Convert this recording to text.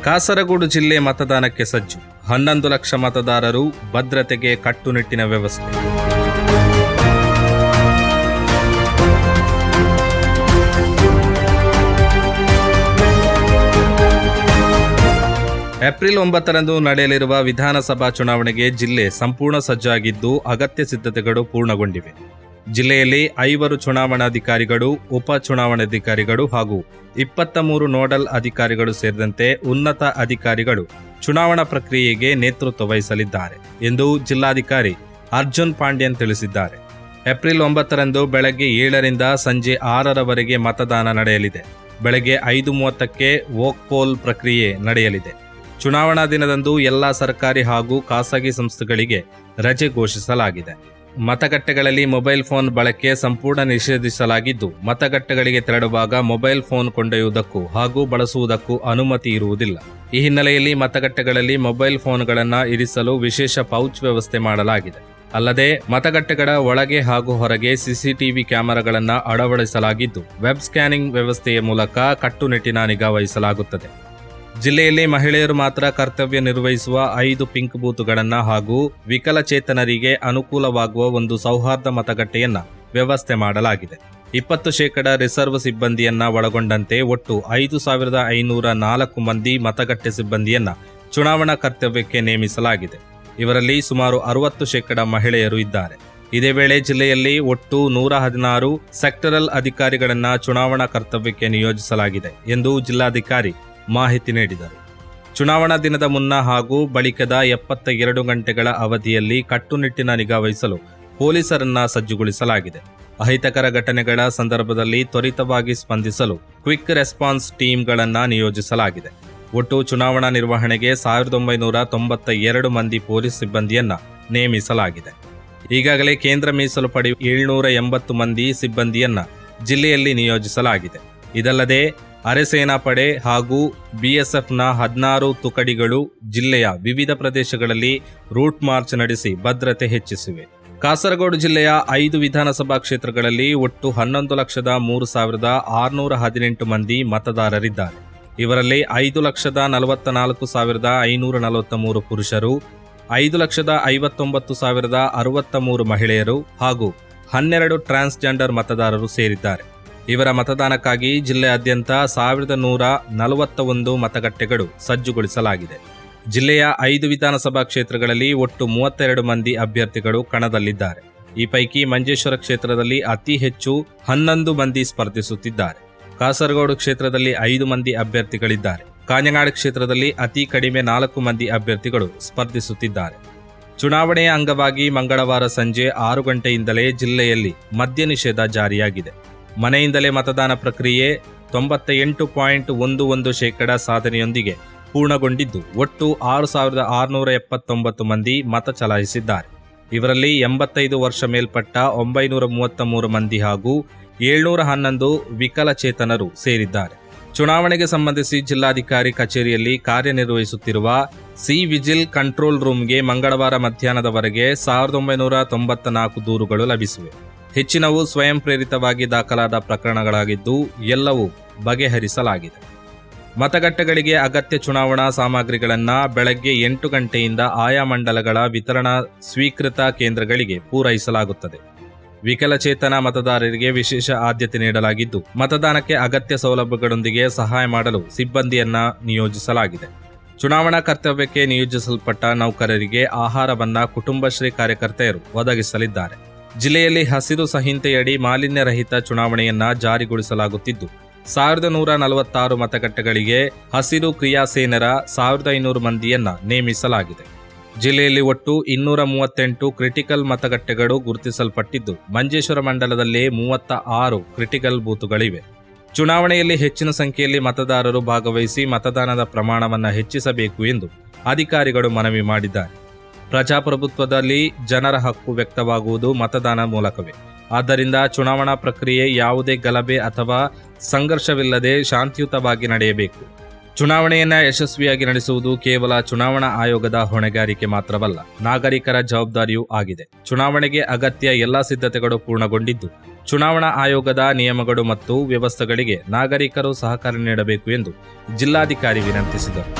ಕಾಸರಗೋಡು ಜಿಲ್ಲೆ ಮತದಾನಕ್ಕೆ ಸಜ್ಜು. 11 ಲಕ್ಷ ಮತದಾರರು, ಭದ್ರತೆಗೆ ಕಟ್ಟುನಿಟ್ಟಿನ ವ್ಯವಸ್ಥೆ. ಏಪ್ರಿಲ್ 9ರಂದು ನಡೆಯಲಿರುವ ವಿಧಾನಸಭಾ ಚುನಾವಣೆಗೆ ಜಿಲ್ಲೆ ಸಂಪೂರ್ಣ ಸಜ್ಜಾಗಿದ್ದು ಅಗತ್ಯ ಸಿದ್ಧತೆಗಳು ಪೂರ್ಣಗೊಂಡಿವೆ. ಜಿಲ್ಲೆಯಲ್ಲಿ 5 ಚುನಾವಣಾಧಿಕಾರಿಗಳು, ಉಪ ಚುನಾವಣಾಧಿಕಾರಿಗಳು ಹಾಗೂ 23 ನೋಡಲ್ ಅಧಿಕಾರಿಗಳು ಸೇರಿದಂತೆ ಉನ್ನತ ಅಧಿಕಾರಿಗಳು ಚುನಾವಣಾ ಪ್ರಕ್ರಿಯೆಗೆ ನೇತೃತ್ವ ವಹಿಸಲಿದ್ದಾರೆ ಎಂದು ಜಿಲ್ಲಾಧಿಕಾರಿ ಅರ್ಜುನ್ ಪಾಂಡ್ಯನ್ ತಿಳಿಸಿದ್ದಾರೆ. ಏಪ್ರಿಲ್ 9ರಂದು ಬೆಳಗ್ಗೆ 7ರಿಂದ ಸಂಜೆ 6ರವರೆಗೆ ಮತದಾನ ನಡೆಯಲಿದೆ. ಬೆಳಗ್ಗೆ 5:30ಕ್ಕೆ ವೋಕ್ ಪೋಲ್ ಪ್ರಕ್ರಿಯೆ ನಡೆಯಲಿದೆ. ಚುನಾವಣಾ ದಿನದಂದು ಎಲ್ಲ ಸರ್ಕಾರಿ ಹಾಗೂ ಖಾಸಗಿ ಸಂಸ್ಥೆಗಳಿಗೆ ರಜೆ ಘೋಷಿಸಲಾಗಿದೆ. ಮತಗಟ್ಟೆಗಳಲ್ಲಿ ಮೊಬೈಲ್ ಫೋನ್ ಬಳಕೆ ಸಂಪೂರ್ಣ ನಿಷೇಧಿಸಲಾಗಿದ್ದು, ಮತಗಟ್ಟೆಗಳಿಗೆ ತೆರಳುವಾಗ ಮೊಬೈಲ್ ಫೋನ್ ಕೊಂಡೊಯ್ಯುವುದಕ್ಕೂ ಹಾಗೂ ಬಳಸುವುದಕ್ಕೂ ಅನುಮತಿ ಇರುವುದಿಲ್ಲ. ಈ ಹಿನ್ನೆಲೆಯಲ್ಲಿ ಮತಗಟ್ಟೆಗಳಲ್ಲಿ ಮೊಬೈಲ್ ಫೋನ್ಗಳನ್ನು ಇರಿಸಲು ವಿಶೇಷ ಪೌಚ್ ವ್ಯವಸ್ಥೆ ಮಾಡಲಾಗಿದೆ. ಅಲ್ಲದೆ ಮತಗಟ್ಟೆಗಳ ಒಳಗೆ ಹಾಗೂ ಹೊರಗೆ ಸಿಸಿಟಿವಿ ಕ್ಯಾಮೆರಾಗಳನ್ನು ಅಳವಡಿಸಲಾಗಿದ್ದು, ವೆಬ್ ಸ್ಕ್ಯಾನಿಂಗ್ ವ್ಯವಸ್ಥೆಯ ಮೂಲಕ ಕಟ್ಟುನಿಟ್ಟಿನ ನಿಗಾ ವಹಿಸಲಾಗುತ್ತದೆ. ಜಿಲ್ಲೆಯಲ್ಲಿ ಮಹಿಳೆಯರು ಮಾತ್ರ ಕರ್ತವ್ಯ ನಿರ್ವಹಿಸುವ 5 ಪಿಂಕ್ ಬೂತ್ಗಳನ್ನು ಹಾಗೂ ವಿಕಲಚೇತನರಿಗೆ ಅನುಕೂಲವಾಗುವ ಒಂದು ಸೌಹಾರ್ದ ಮತಗಟ್ಟೆಯನ್ನ ವ್ಯವಸ್ಥೆ ಮಾಡಲಾಗಿದೆ. 20% ರಿಸರ್ವ್ ಸಿಬ್ಬಂದಿಯನ್ನ ಒಳಗೊಂಡಂತೆ ಒಟ್ಟು 5,504 ಮಂದಿ ಮತಗಟ್ಟೆ ಸಿಬ್ಬಂದಿಯನ್ನ ಚುನಾವಣಾ ಕರ್ತವ್ಯಕ್ಕೆ ನೇಮಿಸಲಾಗಿದೆ. ಇವರಲ್ಲಿ ಸುಮಾರು 60% ಮಹಿಳೆಯರು ಇದ್ದಾರೆ. ಇದೇ ವೇಳೆ ಜಿಲ್ಲೆಯಲ್ಲಿ ಒಟ್ಟು 116 ಸೆಕ್ಟರಲ್ ಅಧಿಕಾರಿಗಳನ್ನ ಚುನಾವಣಾ ಕರ್ತವ್ಯಕ್ಕೆ ನಿಯೋಜಿಸಲಾಗಿದೆ ಎಂದು ಜಿಲ್ಲಾಧಿಕಾರಿ ಮಾಹಿತಿ ನೀಡಿದರು. ಚುನಾವಣಾ ದಿನದ ಮುನ್ನ ಹಾಗೂ ಬಳಿಕದ 72 ಗಂಟೆಗಳ ಅವಧಿಯಲ್ಲಿ ಕಟ್ಟುನಿಟ್ಟಿನ ನಿಗಾ ವಹಿಸಲು ಪೊಲೀಸರನ್ನ ಸಜ್ಜುಗೊಳಿಸಲಾಗಿದೆ. ಅಹಿತಕರ ಘಟನೆಗಳ ಸಂದರ್ಭದಲ್ಲಿ ತ್ವರಿತವಾಗಿ ಸ್ಪಂದಿಸಲು ಕ್ವಿಕ್ ರೆಸ್ಪಾನ್ಸ್ ಟೀಮ್ಗಳನ್ನು ನಿಯೋಜಿಸಲಾಗಿದೆ. ಒಟ್ಟು ಚುನಾವಣಾ ನಿರ್ವಹಣೆಗೆ 1992 ಮಂದಿ ಪೊಲೀಸ್ ಸಿಬ್ಬಂದಿಯನ್ನ ನೇಮಿಸಲಾಗಿದೆ. ಈಗಾಗಲೇ ಕೇಂದ್ರ ಮೀಸಲು ಪಡೆ 780 ಮಂದಿ ಸಿಬ್ಬಂದಿಯನ್ನ ಜಿಲ್ಲೆಯಲ್ಲಿ ನಿಯೋಜಿಸಲಾಗಿದೆ. ಇದಲ್ಲದೆ ಅರೆಸೇನಾ ಪಡೆ ಹಾಗೂ ಬಿಎಸ್ಎಫ್ನ 16 ತುಕಡಿಗಳು ಜಿಲ್ಲೆಯ ವಿವಿಧ ಪ್ರದೇಶಗಳಲ್ಲಿ ರೂಟ್ ಮಾರ್ಚ್ ನಡೆಸಿ ಭದ್ರತೆ ಹೆಚ್ಚಿಸಿವೆ. ಕಾಸರಗೋಡು ಜಿಲ್ಲೆಯ 5 ವಿಧಾನಸಭಾ ಕ್ಷೇತ್ರಗಳಲ್ಲಿ ಒಟ್ಟು 11,03,618 ಮಂದಿ ಮತದಾರರಿದ್ದಾರೆ. ಇವರಲ್ಲಿ 5,44,543 ಪುರುಷರು, 5,59,063 ಮಹಿಳೆಯರು ಹಾಗೂ 12 ಟ್ರಾನ್ಸ್ಜೆಂಡರ್ ಮತದಾರರು ಸೇರಿದ್ದಾರೆ. ಇವರ ಮತದಾನಕ್ಕಾಗಿ ಜಿಲ್ಲೆಯಾದ್ಯಂತ 1,141 ಮತಗಟ್ಟೆಗಳು ಸಜ್ಜುಗೊಳಿಸಲಾಗಿದೆ. ಜಿಲ್ಲೆಯ 5 ವಿಧಾನಸಭಾ ಕ್ಷೇತ್ರಗಳಲ್ಲಿ ಒಟ್ಟು 32 ಮಂದಿ ಅಭ್ಯರ್ಥಿಗಳು ಕಣದಲ್ಲಿದ್ದಾರೆ. ಈ ಪೈಕಿ ಮಂಜೇಶ್ವರ ಕ್ಷೇತ್ರದಲ್ಲಿ ಅತಿ ಹೆಚ್ಚು 11 ಮಂದಿ ಸ್ಪರ್ಧಿಸುತ್ತಿದ್ದಾರೆ. ಕಾಸರಗೋಡು ಕ್ಷೇತ್ರದಲ್ಲಿ 5 ಮಂದಿ ಅಭ್ಯರ್ಥಿಗಳಿದ್ದಾರೆ. ಕಾಂಜಂಗಾಡ್ ಕ್ಷೇತ್ರದಲ್ಲಿ ಅತಿ ಕಡಿಮೆ 4 ಮಂದಿ ಅಭ್ಯರ್ಥಿಗಳು ಸ್ಪರ್ಧಿಸುತ್ತಿದ್ದಾರೆ. ಚುನಾವಣೆಯ ಅಂಗವಾಗಿ ಮಂಗಳವಾರ ಸಂಜೆ 6 ಗಂಟೆಯಿಂದಲೇ ಜಿಲ್ಲೆಯಲ್ಲಿ ಮದ್ಯ ನಿಷೇಧ ಜಾರಿಯಾಗಿದೆ. ಮನೆಯಿಂದಲೇ ಮತದಾನ ಪ್ರಕ್ರಿಯೆ 98.11% ಸಾಧನೆಯೊಂದಿಗೆ ಪೂರ್ಣಗೊಂಡಿದ್ದು, ಒಟ್ಟು 6,679 ಮಂದಿ ಮತ ಚಲಾಯಿಸಿದ್ದಾರೆ. ಇವರಲ್ಲಿ 85 ವರ್ಷ ಮೇಲ್ಪಟ್ಟ 933 ಮಂದಿ ಹಾಗೂ 711 ವಿಕಲಚೇತನರು ಸೇರಿದ್ದಾರೆ. ಚುನಾವಣೆಗೆ ಸಂಬಂಧಿಸಿ ಜಿಲ್ಲಾಧಿಕಾರಿ ಕಚೇರಿಯಲ್ಲಿ ಕಾರ್ಯನಿರ್ವಹಿಸುತ್ತಿರುವ ಸಿ ವಿಜಿಲ್ ಕಂಟ್ರೋಲ್ ರೂಮ್ಗೆ ಮಂಗಳವಾರ ಮಧ್ಯಾಹ್ನದವರೆಗೆ 1994 ದೂರುಗಳು ಲಭಿಸಿವೆ. ಹೆಚ್ಚಿನವು ಸ್ವಯಂ ಪ್ರೇರಿತವಾಗಿ ದಾಖಲಾದ ಪ್ರಕರಣಗಳಾಗಿದ್ದು, ಎಲ್ಲವೂ ಬಗೆಹರಿಸಲಾಗಿದೆ. ಮತಗಟ್ಟೆಗಳಿಗೆ ಅಗತ್ಯ ಚುನಾವಣಾ ಸಾಮಗ್ರಿಗಳನ್ನು ಬೆಳಗ್ಗೆ 8 ಗಂಟೆಯಿಂದ ಆಯಾ ಮಂಡಲಗಳ ವಿತರಣಾ ಸ್ವೀಕೃತ ಕೇಂದ್ರಗಳಿಗೆ ಪೂರೈಸಲಾಗುತ್ತದೆ. ವಿಕಲಚೇತನ ಮತದಾರರಿಗೆ ವಿಶೇಷ ಆದ್ಯತೆ ನೀಡಲಾಗಿದ್ದು, ಮತದಾನಕ್ಕೆ ಅಗತ್ಯ ಸೌಲಭ್ಯಗಳೊಂದಿಗೆ ಸಹಾಯ ಮಾಡಲು ಸಿಬ್ಬಂದಿಯನ್ನ ನಿಯೋಜಿಸಲಾಗಿದೆ. ಚುನಾವಣಾ ಕರ್ತವ್ಯಕ್ಕೆ ನಿಯೋಜಿಸಲ್ಪಟ್ಟ ನೌಕರರಿಗೆ ಆಹಾರವನ್ನ ಕುಟುಂಬಶ್ರೀ ಕಾರ್ಯಕರ್ತೆಯರು ಒದಗಿಸಲಿದ್ದಾರೆ. ಜಿಲ್ಲೆಯಲ್ಲಿ ಹಸಿರು ಸಂಹಿತೆಯಡಿ ಮಾಲಿನ್ಯ ರಹಿತ ಚುನಾವಣೆಯನ್ನ ಜಾರಿಗೊಳಿಸಲಾಗುತ್ತಿದ್ದು, 1,146 ಮತಗಟ್ಟೆಗಳಿಗೆ ಹಸಿರು ಕ್ರಿಯಾಸೇನರ 1,500 ಮಂದಿಯನ್ನ ನೇಮಿಸಲಾಗಿದೆ. ಜಿಲ್ಲೆಯಲ್ಲಿ ಒಟ್ಟು 238 ಕ್ರಿಟಿಕಲ್ ಮತಗಟ್ಟೆಗಳು ಗುರುತಿಸಲ್ಪಟ್ಟಿದ್ದು, ಮಂಜೇಶ್ವರ ಮಂಡಲದಲ್ಲಿ 36 ಕ್ರಿಟಿಕಲ್ ಬೂತುಗಳಿವೆ. ಚುನಾವಣೆಯಲ್ಲಿ ಹೆಚ್ಚಿನ ಸಂಖ್ಯೆಯಲ್ಲಿ ಮತದಾರರು ಭಾಗವಹಿಸಿ ಮತದಾನದ ಪ್ರಮಾಣವನ್ನು ಹೆಚ್ಚಿಸಬೇಕು ಎಂದು ಅಧಿಕಾರಿಗಳು ಮನವಿ ಮಾಡಿದ್ದಾರೆ. ಪ್ರಜಾಪ್ರಭುತ್ವದಲ್ಲಿ ಜನರ ಹಕ್ಕು ವ್ಯಕ್ತವಾಗುವುದು ಮತದಾನ ಮೂಲಕವೇ. ಆದ್ದರಿಂದ ಚುನಾವಣಾ ಪ್ರಕ್ರಿಯೆ ಯಾವುದೇ ಗಲಭೆ ಅಥವಾ ಸಂಘರ್ಷವಿಲ್ಲದೆ ಶಾಂತಿಯುತವಾಗಿ ನಡೆಯಬೇಕು. ಚುನಾವಣೆಯನ್ನು ಯಶಸ್ವಿಯಾಗಿ ನಡೆಸುವುದು ಕೇವಲ ಚುನಾವಣಾ ಆಯೋಗದ ಹೊಣೆಗಾರಿಕೆ ಮಾತ್ರವಲ್ಲ, ನಾಗರಿಕರ ಜವಾಬ್ದಾರಿಯೂ ಆಗಿದೆ. ಚುನಾವಣೆಗೆ ಅಗತ್ಯ ಎಲ್ಲ ಸಿದ್ಧತೆಗಳು ಪೂರ್ಣಗೊಂಡಿದ್ದು, ಚುನಾವಣಾ ಆಯೋಗದ ನಿಯಮಗಳು ಮತ್ತು ವ್ಯವಸ್ಥೆಗಳಿಗೆ ನಾಗರಿಕರು ಸಹಕಾರ ನೀಡಬೇಕು ಎಂದು ಜಿಲ್ಲಾಧಿಕಾರಿ ವಿನಂತಿಸಿದರು.